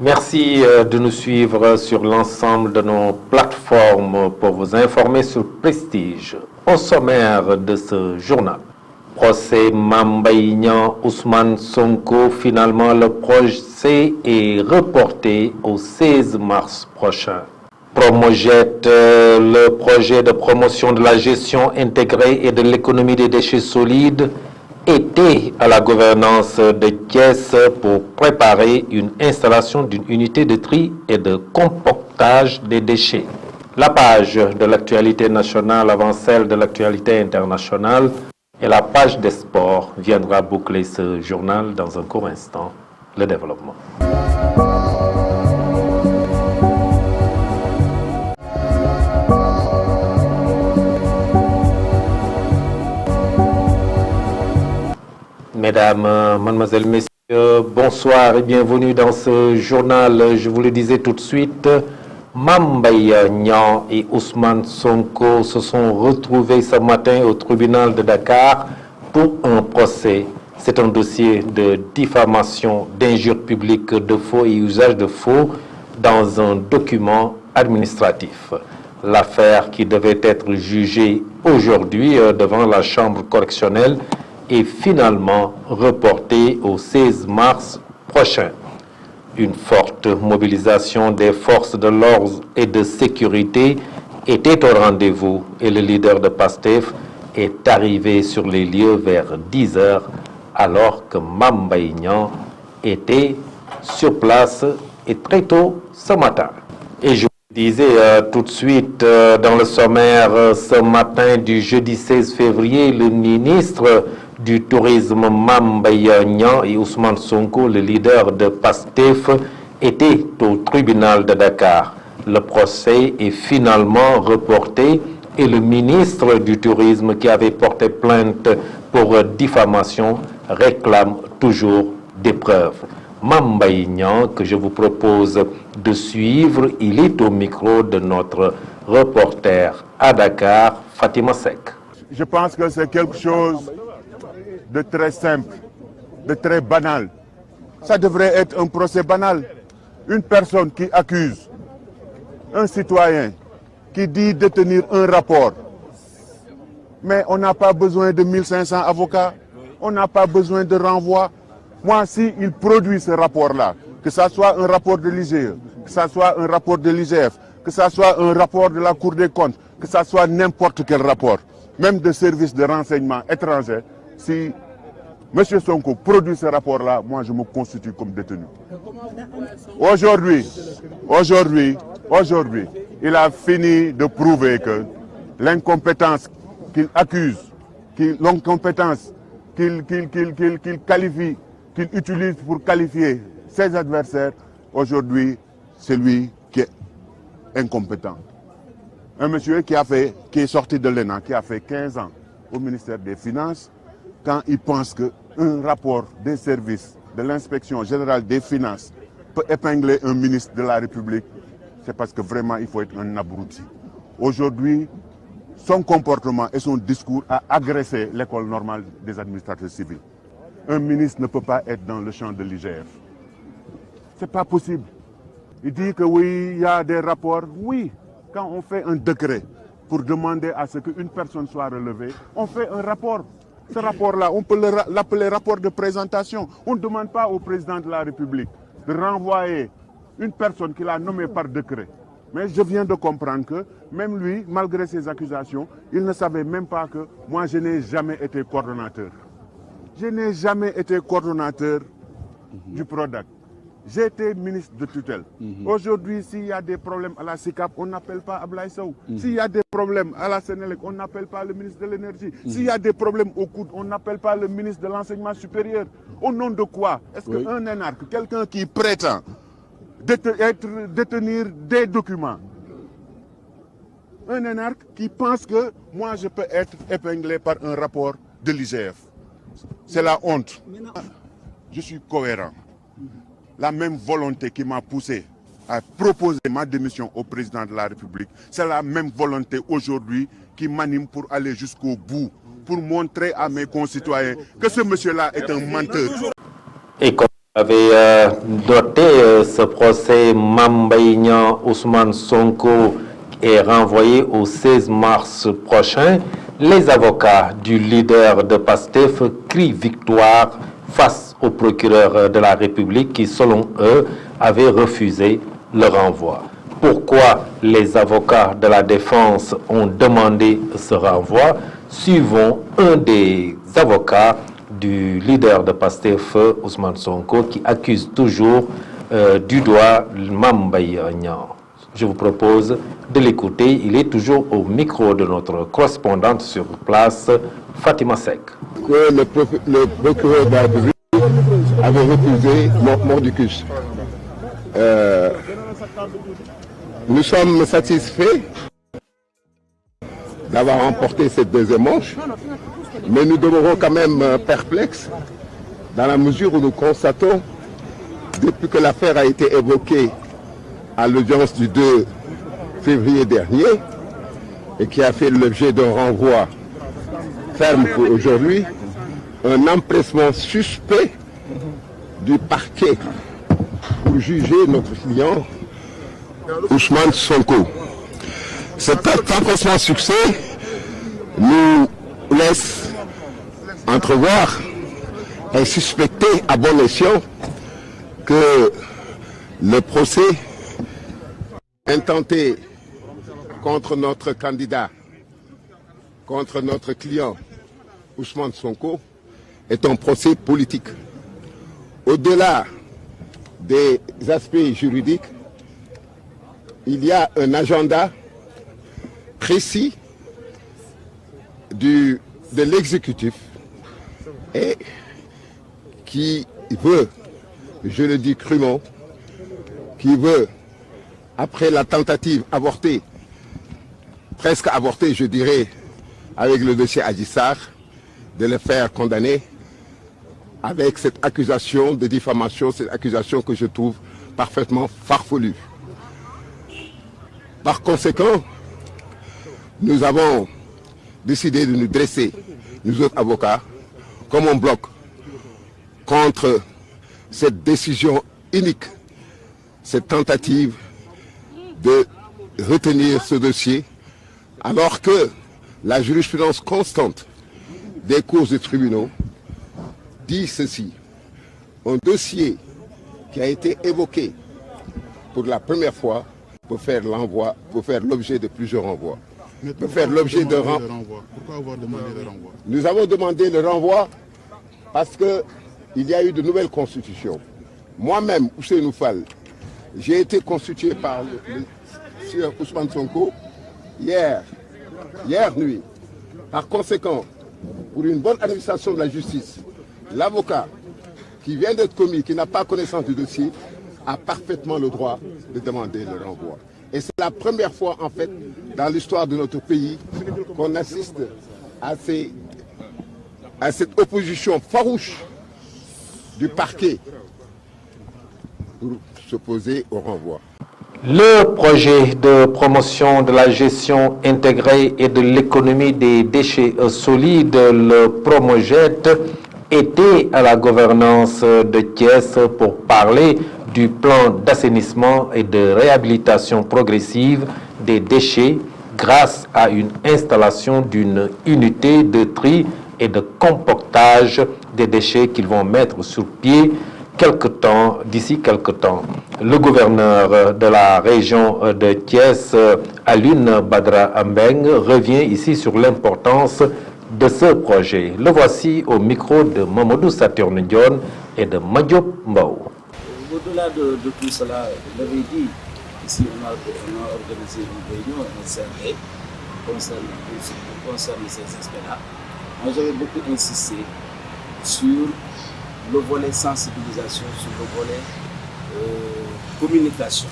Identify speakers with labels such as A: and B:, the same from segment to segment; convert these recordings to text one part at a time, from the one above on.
A: Merci de nous suivre sur l'ensemble de nos plateformes pour vous informer sur Prestige. Au sommaire de ce journal, procès Mame Mbaye Niang, Ousmane Sonko, finalement le procès est reporté au 16 mars prochain. Promojet, le projet de promotion de la gestion intégrée et de l'économie des déchets solides, était à la gouvernance de Thiès pour préparer une installation d'une unité de tri et de compostage des déchets. La page de l'actualité nationale avant celle de l'actualité internationale et la page des sports viendra boucler ce journal dans un court instant. Le développement. Mesdames, Mademoiselles, Messieurs, bonsoir et bienvenue dans ce journal. Je vous le disais tout de suite, Mame Mbaye Niang et Ousmane Sonko se sont retrouvés ce matin au tribunal de Dakar pour un procès. C'est un dossier de diffamation, d'injure publique, de faux et usage de faux dans un document administratif. L'affaire qui devait être jugée aujourd'hui devant la chambre correctionnelle est finalement reportée au 16 mars prochain. Une forte mobilisation des forces de l'ordre et de sécurité était au rendez-vous et le leader de PASTEF est arrivé sur les lieux vers 10 heures alors que Mame Mbaye Niang était sur place et très tôt ce matin. Et je vous disais tout de suite dans le sommaire ce matin du jeudi 16 février, le ministre du tourisme Mame Mbaye Niang et Ousmane Sonko, le leader de PASTEF, étaient au tribunal de Dakar. Le procès est finalement reporté et le ministre du tourisme qui avait porté plainte pour diffamation réclame toujours des preuves. Mame Mbaye Niang, que je vous propose de suivre, il est au micro de notre reporter à Dakar, Fatima Seck.
B: Je pense que c'est quelque chose de très simple, de très banal. Ça devrait être un procès banal. Une personne qui accuse un citoyen qui dit détenir un rapport. Mais on n'a pas besoin de 1500 avocats, on n'a pas besoin de renvoi. Moi, s'il produit ce rapport-là, que ce soit un rapport de l'IGE, que ce soit un rapport de l'IGF, que ce soit un rapport de la Cour des comptes, que ce soit n'importe quel rapport, même de services de renseignement étrangers, si M. Sonko produit ce rapport-là, moi je me constitue comme détenu. Aujourd'hui, il a fini de prouver que l'incompétence qu'il accuse, l'incompétence qu'il qualifie, qu'il utilise pour qualifier ses adversaires, aujourd'hui, c'est lui qui est incompétent. Un monsieur qui est sorti de l'ENA, qui a fait 15 ans au ministère des Finances, quand il pense qu'un rapport des services de l'inspection générale des finances peut épingler un ministre de la République, c'est parce que vraiment il faut être un abruti. Aujourd'hui, son comportement et son discours a agressé l'école normale des administrateurs civils. Un ministre ne peut pas être dans le champ de l'IGF. C'est pas possible. Il dit que oui, il y a des rapports. Oui, quand on fait un décret pour demander à ce qu'une personne soit relevée, on fait un rapport. Ce rapport-là, on peut l'appeler rapport de présentation. On ne demande pas au président de la République de renvoyer une personne qu'il a nommée par décret. Mais je viens de comprendre que même lui, malgré ses accusations, il ne savait même pas que moi, je n'ai jamais été coordonnateur. Je n'ai jamais été coordonnateur du PRODAC. J'ai été ministre de tutelle. Aujourd'hui, s'il y a des problèmes à la SICAP, on n'appelle pas Ablaye Sow. S'il y a des problèmes à la Sénélec, on n'appelle pas le ministre de l'Énergie. S'il y a des problèmes au coude, on n'appelle pas le ministre de l'Enseignement supérieur. Au nom de quoi? Est-ce qu'un énarque, quelqu'un qui prétend détenir des documents, un énarque qui pense que moi je peux être épinglé par un rapport de l'IGF, c'est la honte. Je suis cohérent. La même volonté qui m'a poussé à proposer ma démission au président de la République, c'est la même volonté aujourd'hui qui m'anime pour aller jusqu'au bout, pour montrer à mes concitoyens que ce monsieur-là est un menteur.
A: Et comme vous avez noté ce procès, Mame Mbaye Niang, Ousmane Sonko est renvoyé au 16 mars prochain. Les avocats du leader de PASTEF crient victoire face au procureur de la République qui, selon eux, avait refusé le renvoi. Pourquoi les avocats de la défense ont demandé ce renvoi? Suivons un des avocats du leader de PASTEF, Ousmane Sonko, qui accuse toujours du doigt Mame Mbaye Niang. Je vous propose de l'écouter. Il est toujours au micro de notre correspondante sur place, Fatima Seck.
C: Que le procureur de la République avait refusé mordicus. Nous sommes satisfaits d'avoir remporté cette deuxième manche, mais nous demeurons quand même perplexes dans la mesure où nous constatons, depuis que l'affaire a été évoquée à l'audience du 2 février dernier et qui a fait l'objet d'un renvoi ferme pour aujourd'hui, un empressement suspect du parquet pour juger notre client Ousmane Sonko. Cet empressement succès nous laisse entrevoir et suspecter à bon escient que le procès intenté contre notre candidat, contre notre client Ousmane Sonko, est un procès politique. Au-delà des aspects juridiques, il y a un agenda précis de l'exécutif et qui veut, je le dis crûment, qui veut, après la tentative avortée, presque avortée, je dirais, avec le dossier Adji Sarr, de le faire condamner avec cette accusation de diffamation, cette accusation que je trouve parfaitement farfelue. Par conséquent, nous avons décidé de nous dresser, nous autres avocats, comme un bloc contre cette décision unique, cette tentative de retenir ce dossier, alors que la jurisprudence constante des cours et tribunaux dit ceci: un dossier qui a été évoqué pour la première fois peut faire l'envoi, peut faire l'objet de plusieurs renvois. Peut faire l'objet de renvoi.
D: Pourquoi avoir demandé le renvoi?
C: Nous avons demandé le renvoi parce qu'il y a eu de nouvelles constitutions. Moi-même, Ousseynou Fall, j'ai été constitué par le sieur Ousmane Sonko hier nuit. Par conséquent, pour une bonne administration de la justice, l'avocat qui vient d'être commis, qui n'a pas connaissance du dossier, a parfaitement le droit de demander le renvoi. Et c'est la première fois, en fait, dans l'histoire de notre pays, qu'on assiste à cette opposition farouche du parquet pour s'opposer au renvoi.
A: Le projet de promotion de la gestion intégrée et de l'économie des déchets solides, le Promojet, était à la gouvernance de Thiès pour parler du plan d'assainissement et de réhabilitation progressive des déchets grâce à une installation d'une unité de tri et de compactage des déchets qu'ils vont mettre sur pied d'ici quelque temps. Le gouverneur de la région de Thiès, Alioune Badara Mbeng, revient ici sur l'importance de ce projet. Le voici au micro de Mamadou Saturne Dione et de Madiop Mbao.
E: Au-delà de tout cela, vous l'avez dit, ici on a organisé une réunion, un CRD, concernant ces aspects-là. Moi j'avais beaucoup insisté sur le volet sensibilisation, sur le volet communication.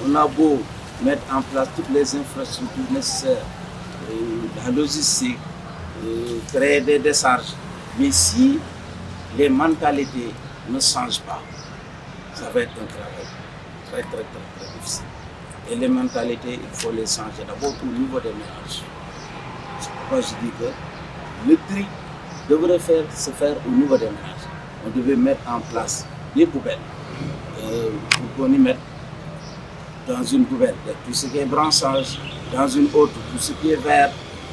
E: On a beau mettre en place toutes les infrastructures nécessaires, la logistique, créer des décharges, mais si les mentalités ne changent pas, ça va être un travail très difficile. Et les mentalités, il faut les changer d'abord au niveau des ménages. C'est pourquoi je dis que le tri devrait se faire au niveau des ménages. On devait mettre en place des poubelles. pour qu'on y mette dans une poubelle tout ce qui est branchage, dans une autre tout ce qui est verre,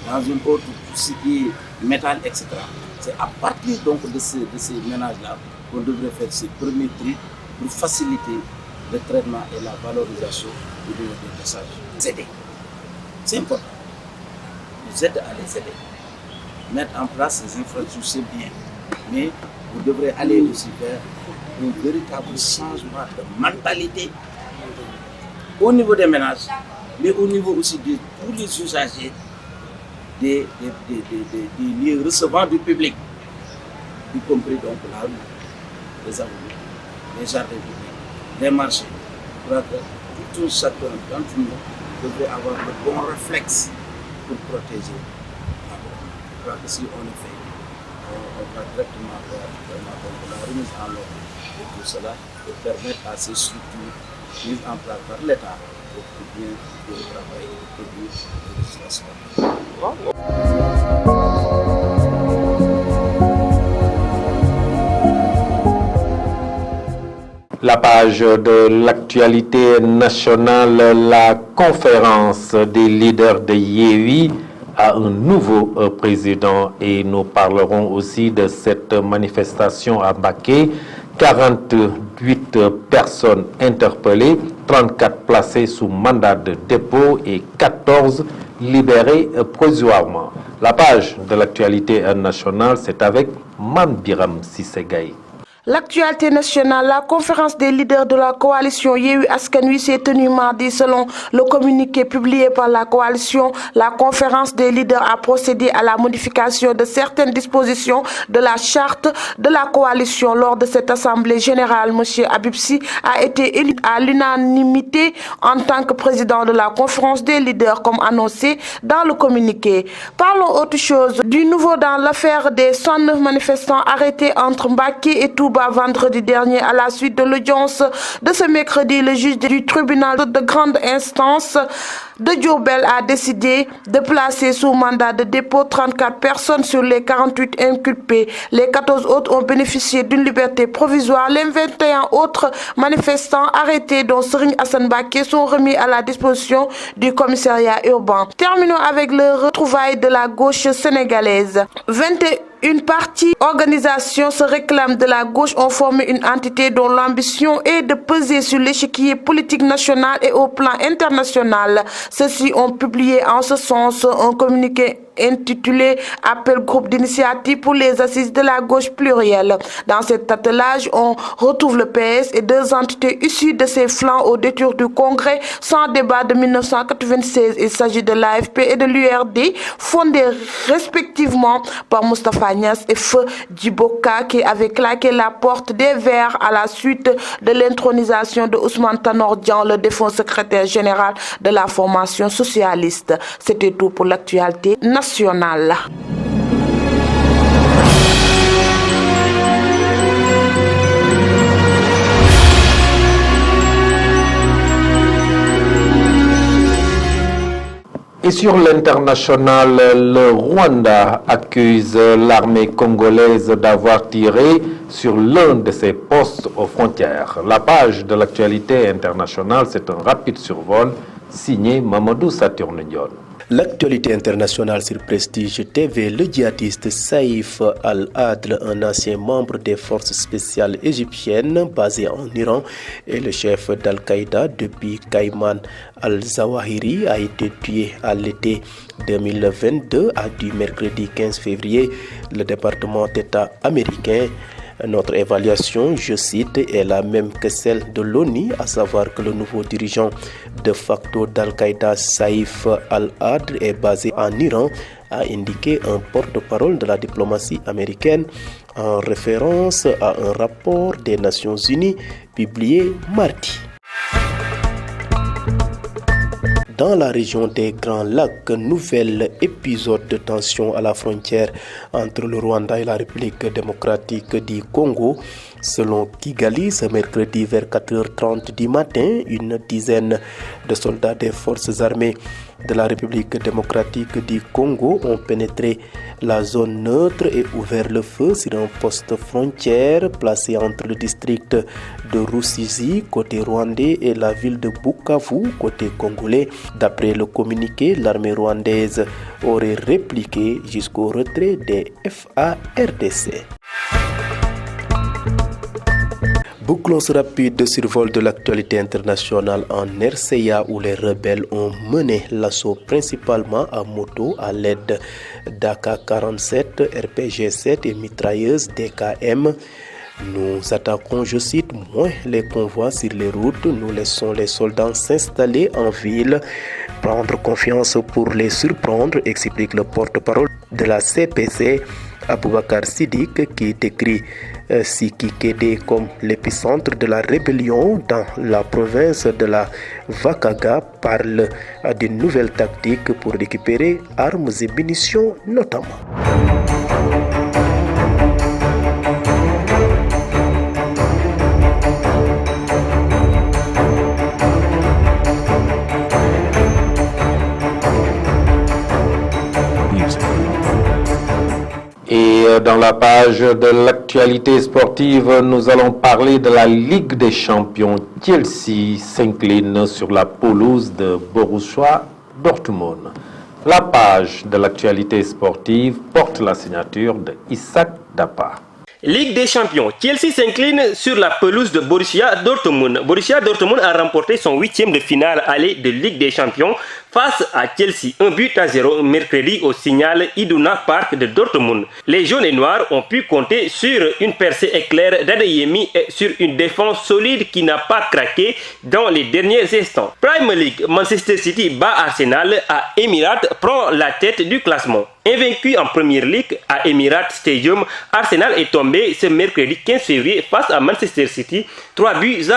E: dans une autre tout ce qui est métal, etc. C'est à partir donc de ces ménages-là qu'on devrait faire ces premiers tri pour faciliter le traitement et la valorisation du niveau des décharges. Les aider, c'est important. Nous aider à les aider. Mettre en place ces infrastructures, c'est bien, mais vous devrez aller aussi vers un véritable changement de mentalité au niveau des ménages, mais au niveau aussi de tous les usagers des lieux recevant du public, y compris donc la rue, les avenues, les jardins publics, les marchés. Je crois que tout chacun d'entre nous devrait avoir le bon réflexe pour protéger l'environnement. Je crois que si on le fait, on va directement faire la remise en ordre de tout cela et permettre à ces structures mises en place par l'État pour bien travailler et produire des législations.
A: La page de l'actualité nationale, la conférence des leaders de Yewwi a un nouveau président et nous parlerons aussi de cette manifestation à Mbacké. 48 personnes interpellées, 34 placées sous mandat de dépôt et 14 libérées provisoirement. La page de l'actualité nationale, c'est avec Mame Biram Cissé Gaye.
D: L'actualité nationale, la conférence des leaders de la coalition Yewwi Askan Wi s'est tenue mardi selon le communiqué publié par la coalition. La conférence des leaders a procédé à la modification de certaines dispositions de la charte de la coalition. Lors de cette assemblée générale, M. Habib Sy a été élu à l'unanimité en tant que président de la conférence des leaders, comme annoncé dans le communiqué. Parlons autre chose. Du nouveau dans l'affaire des 109 manifestants arrêtés entre Mbacké et Touba vendredi dernier. À la suite de l'audience de ce mercredi, le juge du tribunal de grande instance de Diourbel a décidé de placer sous mandat de dépôt 34 personnes sur les 48 inculpés. Les 14 autres ont bénéficié d'une liberté provisoire. Les 21 autres manifestants arrêtés, dont Serigne Assane Mbacké, sont remis à la disposition du commissariat urbain. Terminons avec le retrouvailles de la gauche sénégalaise. Une partie organisation se réclame de la gauche ont formé une entité dont l'ambition est de peser sur l'échiquier politique national et au plan international. Ceux-ci ont publié en ce sens un communiqué intitulé Appel groupe d'initiative pour les assises de la gauche plurielle. Dans cet attelage, on retrouve le PS et deux entités issues de ses flancs au détour du Congrès sans débat de 1996. Il s'agit de l'AFP et de l'URD, fondés respectivement par Moustapha Niasse et Feu Djiboka, qui avait claqué la porte des Verts à la suite de l'intronisation de Ousmane Tanor Dieng, le défunt secrétaire général de la formation socialiste. C'était tout pour l'actualité nationale.
A: Et sur l'international, le Rwanda accuse l'armée congolaise d'avoir tiré sur l'un de ses postes aux frontières. La page de l'actualité internationale, c'est un rapide survol signé Mamadou Saturne Ndione.
F: L'actualité internationale sur Prestige TV, le djihadiste Saïf al-Adl, un ancien membre des forces spéciales égyptiennes basé en Iran et le chef d'Al-Qaïda depuis Kayman al-Zawahiri, a été tué à l'été 2022 du mercredi 15 février. Le département d'État américain. Notre évaluation, je cite, est la même que celle de l'ONU, à savoir que le nouveau dirigeant de facto d'Al-Qaïda, Saïf al-Adl, est basé en Iran, a indiqué un porte-parole de la diplomatie américaine en référence à un rapport des Nations Unies publié mardi. Dans la région des Grands Lacs, nouvel épisode de tension à la frontière entre le Rwanda et la République démocratique du Congo. Selon Kigali, ce mercredi vers 4h30 du matin, une dizaine de soldats des forces armées de la République démocratique du Congo ont pénétré la zone neutre et ouvert le feu sur un poste frontière placé entre le district de Rusizi, côté rwandais, et la ville de Bukavu, côté congolais. D'après le communiqué, l'armée rwandaise aurait répliqué jusqu'au retrait des FARDC. Bouclons ce rapide survol de l'actualité internationale en RCA où les rebelles ont mené l'assaut principalement à moto à l'aide d'AK-47, RPG-7 et mitrailleuses DKM. Nous attaquons, je cite, moins les convois sur les routes. Nous laissons les soldats s'installer en ville, prendre confiance pour les surprendre, explique le porte-parole de la CPC, Aboubakar Siddiq, qui décrit Sikikede comme l'épicentre de la rébellion dans la province de la Vakaga, parle d'une nouvelle tactique pour récupérer armes et munitions notamment.
A: Et dans la page de l'actualité sportive, nous allons parler de la Ligue des champions. Chelsea s'incline sur la pelouse de Borussia Dortmund. La page de l'actualité sportive porte la signature de Isaac Dapa.
G: Ligue des champions, Chelsea s'incline sur la pelouse de Borussia Dortmund. Borussia Dortmund a remporté son 8e de finale aller de Ligue des champions face à Chelsea, 1-0 mercredi au Signal Iduna Park de Dortmund. Les jaunes et noirs ont pu compter sur une percée éclair d'Adeyemi et sur une défense solide qui n'a pas craqué dans les derniers instants. Premier League, Manchester City bat Arsenal à Emirates, prend la tête du classement. Invaincu en Premier League à Emirates Stadium, Arsenal est tombé ce mercredi 15 février face à Manchester City, 3-1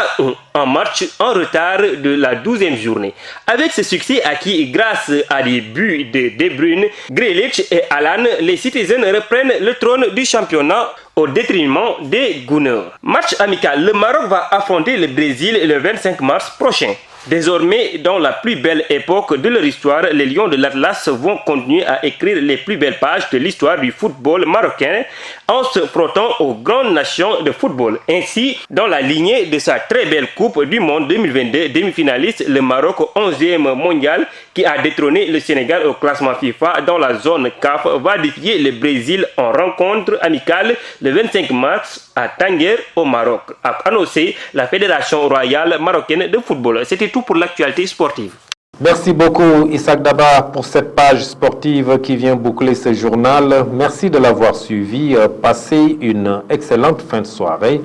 G: en match en retard de la 12e journée. Avec ce succès acquis grâce à des buts de De Bruyne, Grealish et Haaland, les Citizens reprennent le trône du championnat au détriment des Gunners. Match amical, le Maroc va affronter le Brésil le 25 mars prochain. Désormais, dans la plus belle époque de leur histoire, les Lions de l'Atlas vont continuer à écrire les plus belles pages de l'histoire du football marocain en se frottant aux grandes nations de football. Ainsi, dans la lignée de sa très belle Coupe du Monde 2022, demi-finaliste, le Maroc, 11e mondial, qui a détrôné le Sénégal au classement FIFA dans la zone CAF, va défier le Brésil en rencontre amicale le 25 mars à Tanger au Maroc, a annoncé la Fédération royale marocaine de football. C'était tout pour l'actualité sportive.
A: Merci beaucoup Isaac Daba pour cette page sportive qui vient boucler ce journal. Merci de l'avoir suivi. Passez une excellente fin de soirée.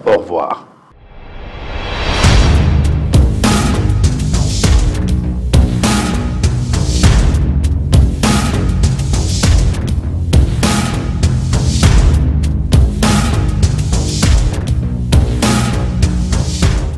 A: Au revoir.